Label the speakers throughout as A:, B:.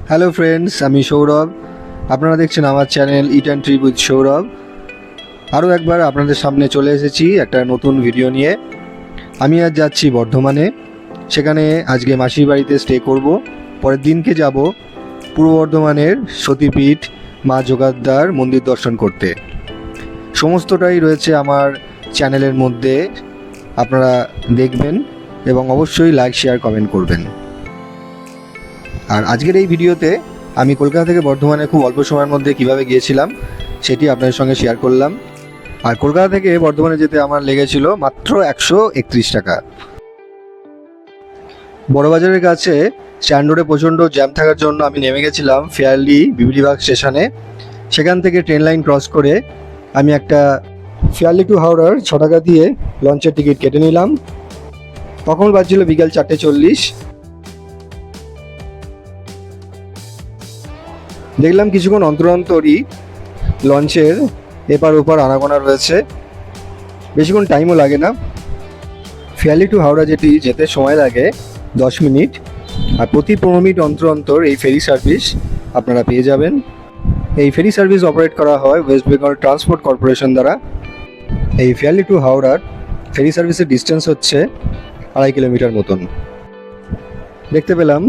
A: Hello friends, আমি সৌরভ। আপনারা দেখছেন আমার channel it and trip with Sourav. আরও একবার আপনাদের সামনে চলে এসেছি একটা নতুন ভিডিও নিয়ে। আমি আজ যাচ্ছি বর্ধমানে। সেখানে আজকে মাসির বাড়িতে স্টে করব। পরের দিনকে যাব পূর্ব বর্ধমানের সতীপীঠ মা যোগাদ্দার মন্দির দর্শন করতে। সমস্তটাই রয়েছে আমার চ্যানেলের মধ্যে, আপনারা দেখবেন এবং অবশ্যই লাইক শেয়ার কমেন্ট করবেন। আর আজকের এই ভিডিওতে আমি কলকাতা থেকে বর্ধমানে খুব অল্প সময়ের মধ্যে কিভাবে গিয়েছিলাম সেটি আপনাদের সঙ্গে শেয়ার করলাম। আর কলকাতা থেকে বর্ধমানে যেতে আমার লেগেছিল মাত্র 131 টাকা। বড়বাজারের কাছে স্ট্যান্ড রোডে প্রচণ্ড জ্যাম থাকার জন্য আমি নেমে গেছিলাম ফেয়ারলি বিবিডিবাগ স্টেশনে। সেখান থেকে ট্রেন লাইন ক্রস করে আমি একটা ফেয়ারলি টু হাওড়ার 6 টাকা দিয়ে লঞ্চের টিকিট কেটে নিলাম। তখন বাজছিল বিকাল 4:40। দেখলাম কিছুক্ষণ অন্তর অন্তরই লঞ্চের এপার ওপার আনাগোনা রয়েছে, বেশিক্ষণ টাইমও লাগে না। ফেয়ারলি টু হাওড়া যেতে সময় লাগে 10 মিনিট, আর প্রতি 15 মিনিট অন্তর অন্তর এই ফেরি সার্ভিস আপনারা পেয়ে যাবেন। এই ফেরি সার্ভিস অপারেট করা হয় ওয়েস্ট বেঙ্গল ট্রান্সপোর্ট কর্পোরেশন দ্বারা। এই ফেয়ারলি টু হাওড়ার ফেরি সার্ভিসের ডিস্টেন্স হচ্ছে 2.5 কিলোমিটার মতন। দেখতে পেলাম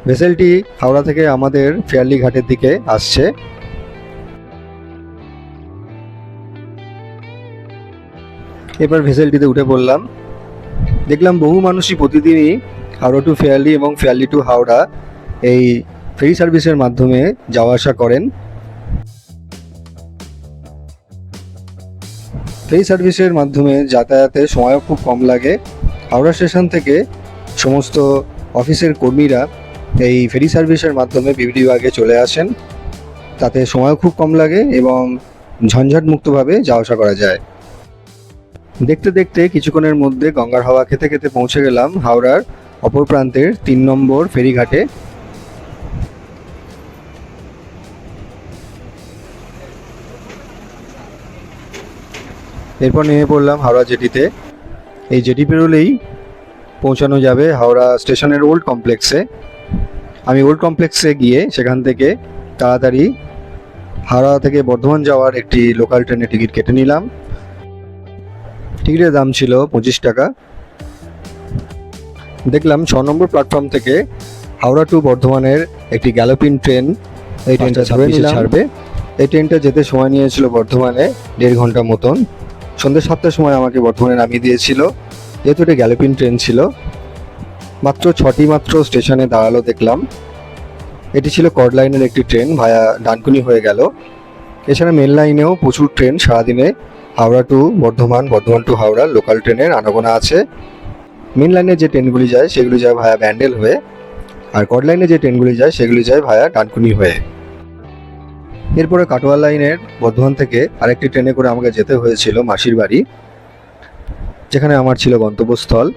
A: ভেসেলটি হাওড়া থেকে আমাদের ফেয়ারলি ঘাটের দিকে আসছে। এবার ভেসেলটিতে উঠে পড়লাম। দেখলাম বহু মানুষই প্রতিদিনই হাওড়া টু ফেয়ারলি এবং ফেয়ারলি টু হাওড়া এই ফেরি সার্ভিসের মাধ্যমে যাওয়া আসা করেন। ফেরি সার্ভিসের মাধ্যমে যাতায়াতের সময়ও খুব কম লাগে। হাওড়া স্টেশন থেকে সমস্ত অফিসের কর্মীরা এই ফেরি সার্ভিসের মাধ্যমে বিবিডিবাগে চলে আসেন। তাতে সময়ও খুব কম লাগে এবং ঝঞ্ঝাটমুক্তভাবে যাওয়া আসা করা যায়। দেখতে দেখতে কিছুক্ষণের মধ্যে গঙ্গার হাওয়া খেতে খেতে পৌঁছে গেলাম হাওড়ার অপর প্রান্তের 3 নম্বর ফেরিঘাটে। এরপর নেমে পড়লাম হাওড়া জেটিতে। এই জেটি পেরোলেই পৌঁছানো যাবে হাওড়া স্টেশনের ওল্ড কমপ্লেক্সে। আমি ওল্ড কমপ্লেক্সে গিয়ে সেখান থেকে তাড়াতাড়ি হাওড়া থেকে বর্ধমান যাওয়ার একটি লোকাল ট্রেনের টিকিট কেটে নিলাম। টিকিটের দাম ছিল 25 টাকা। দেখলাম 6 নম্বর প্ল্যাটফর্ম থেকে হাওড়া টু বর্ধমানের একটি গ্যালোপিন ট্রেন, এই ট্রেনটা ছাড়বে। এই ট্রেনটা যেতে সময় নিয়েছিল বর্ধমানে 1.5 ঘন্টা মতন। সন্ধ্যে 7টার সময় আমাকে বর্ধমানে নামিয়ে দিয়েছিল। যেহেতু এটা গ্যালোপিন ট্রেন ছিল, মাত্র 6টি স্টেশনে দাঁড়ালো দেখলাম। এটি ছিল কর্ড লাইনের একটি ট্রেন, ভায়া ডানকুনি হয়ে গেল। এছাড়া মেন লাইনেও প্রচুর ট্রেন সারাদিনে Howrah to Bardhaman, Bardhaman to Howrah local ট্রেনের আনাগোনা আছে। মেন লাইনে যে ট্রেনগুলি যায় সেগুলি যায় ভায়া ব্যান্ডেল হয়ে, আর কর্ড লাইনে যে ট্রেনগুলি যায় সেগুলি যায় ভায়া ডানকুনি হয়ে। এরপরে কাটোয়া লাইনের বর্ধমান থেকে আরেকটি ট্রেনে করে আমাকে যেতে হয়েছিল মাসির বাড়ি, যেখানে আমার ছিল গন্তব্যস্থল।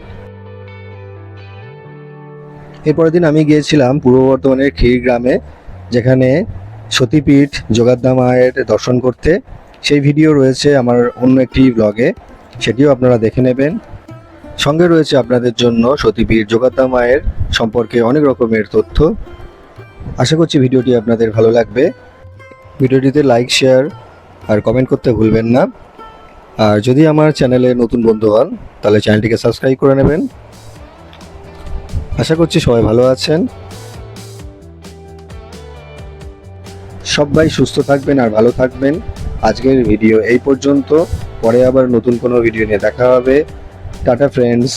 A: এরপরের দিন আমি গিয়েছিলাম পূর্ব বর্ধমানের ক্ষীরগ্রামে, যেখানে সতীপীঠ যোগাদ্দা মায়ের দর্শন করতে। সেই ভিডিও রয়েছে আমার অন্য একটি ব্লগে, সেটিও আপনারা দেখে নেবেন। সঙ্গে রয়েছে আপনাদের জন্য সতীপীঠ যোগাদ্দা মায়ের সম্পর্কে অনেক রকমের তথ্য। আশা করছি ভিডিওটি আপনাদের ভালো লাগবে। ভিডিওটিতে লাইক শেয়ার আর কমেন্ট করতে ভুলবেন না। আর যদি আমার চ্যানেলে নতুন বন্ধু হন তাহলে চ্যানেলটিকে সাবস্ক্রাইব করে নেবেন। আশা করছি সবাই ভালো আছেন। সবাই সুস্থ থাকবেন আর ভালো থাকবেন। আজকের ভিডিও এই পর্যন্ত, পরে আবার নতুন কোনো ভিডিও নিয়ে দেখা হবে। Tata friends.